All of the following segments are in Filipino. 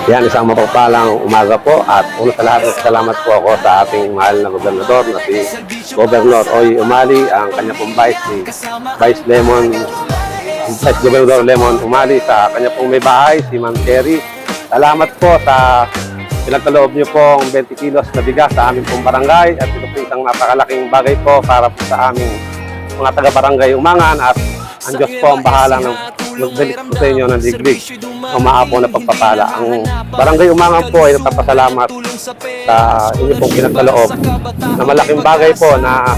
Yan, isang mapagpalang umaga po at una sa lahat, salamat po ako sa ating mahal na gobernador na si Governor Oy Umali, ang kanya pong Vice Governor Lemon Umali, sa kanya pong may bahay, si Ma'am Cherry. Salamat po sa pinagkaloob niyo pong 20 kilos na bigas sa aming pong barangay, at ito po isang napakalaking bagay po para po sa aming mga taga-barangay Umangan, at ang Diyos po ang bahala ng magbalik po sa inyo ng digdig o maapo na pagpapala. Ang barangay Umangan po ay nagpapasalamat sa inyo pong pinagkaloob na malaking bagay po na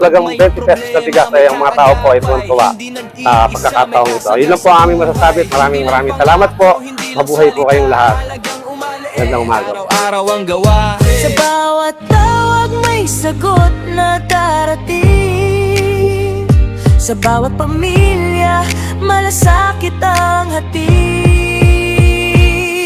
talagang 20 pesos na bigas ay ang mga tao po ay tuwan-tuwa sa pagkakataong ito. Yun lang po ang aming masasabi. Maraming salamat po. Mabuhay po kayong lahat. Magandang umaga po. Araw ang gawa. Sa bawat tawag may sagot na darating. Sa bawat pamilya malasakit ang hatid.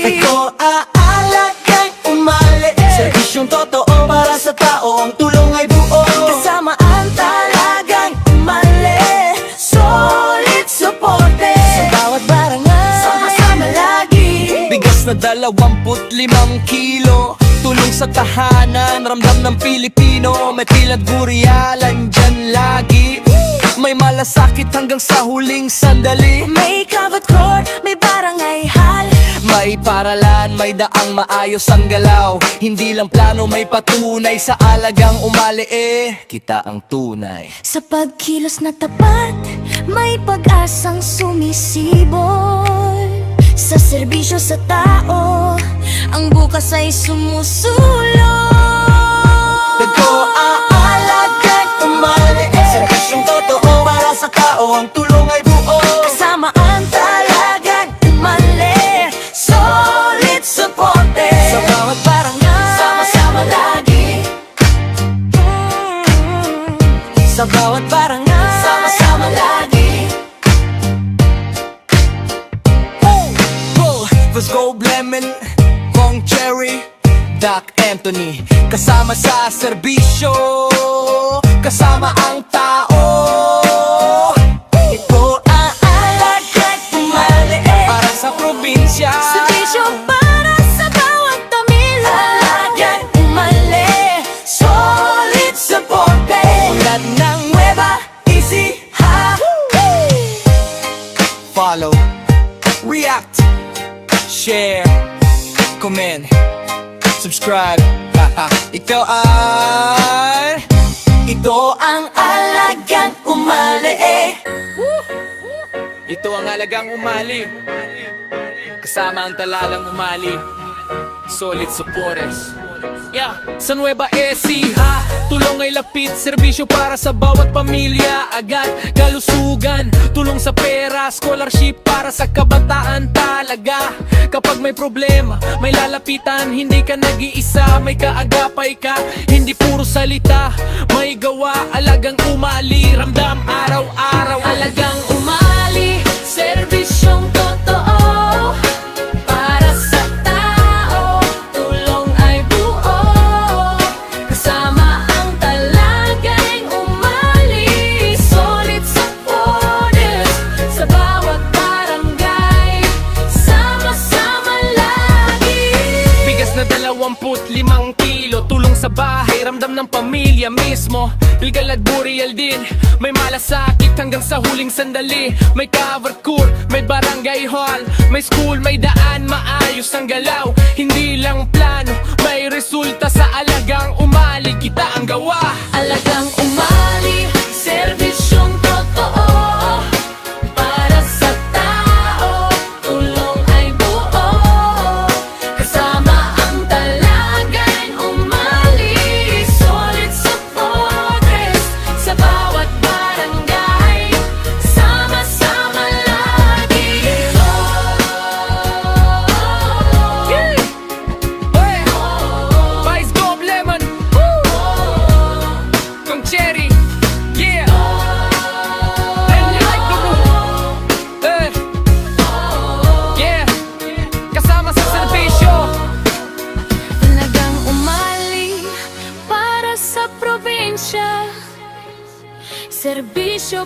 Ito aalagang umali. Serbisyong totoo para sa tao, ang tulong ay buo. Kasamaan talagang umali. Solid suporte sa bawat barangay. Sama-sama lagi. Bigas na 25 kilo, tulong sa tahanan, ramdam ng Pilipino. May pilad buryalan dyan lagi. May malasakit hanggang sa huling sandali. May covered court, may barangay hall. May paralan, may daang maayos ang galaw. Hindi lang plano, may patunay. Sa alagang umali kita ang tunay. Sa pagkilos na tapat, may pag-asang sumisibol. Sa serbisyo sa tao, ang bukas ay sumusulong. Ito aalagang umali. Serbisyong totoo para sa tao, ang tulong ay buo. Kasamaan talagang umali. Solid suporte Sa bawat barangay, sama-sama lagi. sa bawat barangay, Sama-sama lagi. Let's go Lemon, Kong Cherry, Doc Anthony. Kasama sa serbisyo, kasama ang tao. Ito ang alagang umali. Para sa probinsya, Serbisyo para sa bawat pamilya. Alagang umali. Solid suporte tulad ng Nueva Ecija. follow, react, share, comment, subscribe. Ito Ang alagang umali. Ito ang halagang umali. Kasama ang talalang umali. Solid supporters. Yeah, sa Nueva Ecija, tulong ay lapit, serbisyo para sa bawat pamilya. Agad, kalusugan, tulong sa pera, scholarship para sa kabataan talaga. Kapag may problema, may lalapitan, hindi ka nag-iisa, may kaagapay ka, hindi puro salita, may gawa. Alagang umali, ramdam araw-araw. Alagang umali. Serbisyong totoo para sa tao, tulong ay buo. Kasama ang talagay umali. Solid supporters sa bawat barangay. Sama-sama lagi. Bigas na 25 kilo, tulong sa bahay, ramdam ng pamilya mismo. Bilgal at burial din, may malasakit hanggang sa huling sandali. May covered court, may barangay hall, may school, may daan, maayos ang galaw. Hindi lang plano, may resulta. Sa alagang umali, kita ang gawa. Alagang umali. Serbisyong totoo para sa tao, tulong ay buo. Kasama ang talagay umali. Solid supporters sa bawat barangay. Sama-sama lagi. Vice Gov Lemon, Kong Cherry, yeah. And like the moon, yeah. Kasama sa serbisyo. Talagang umali para sa probinsya. Serbisyo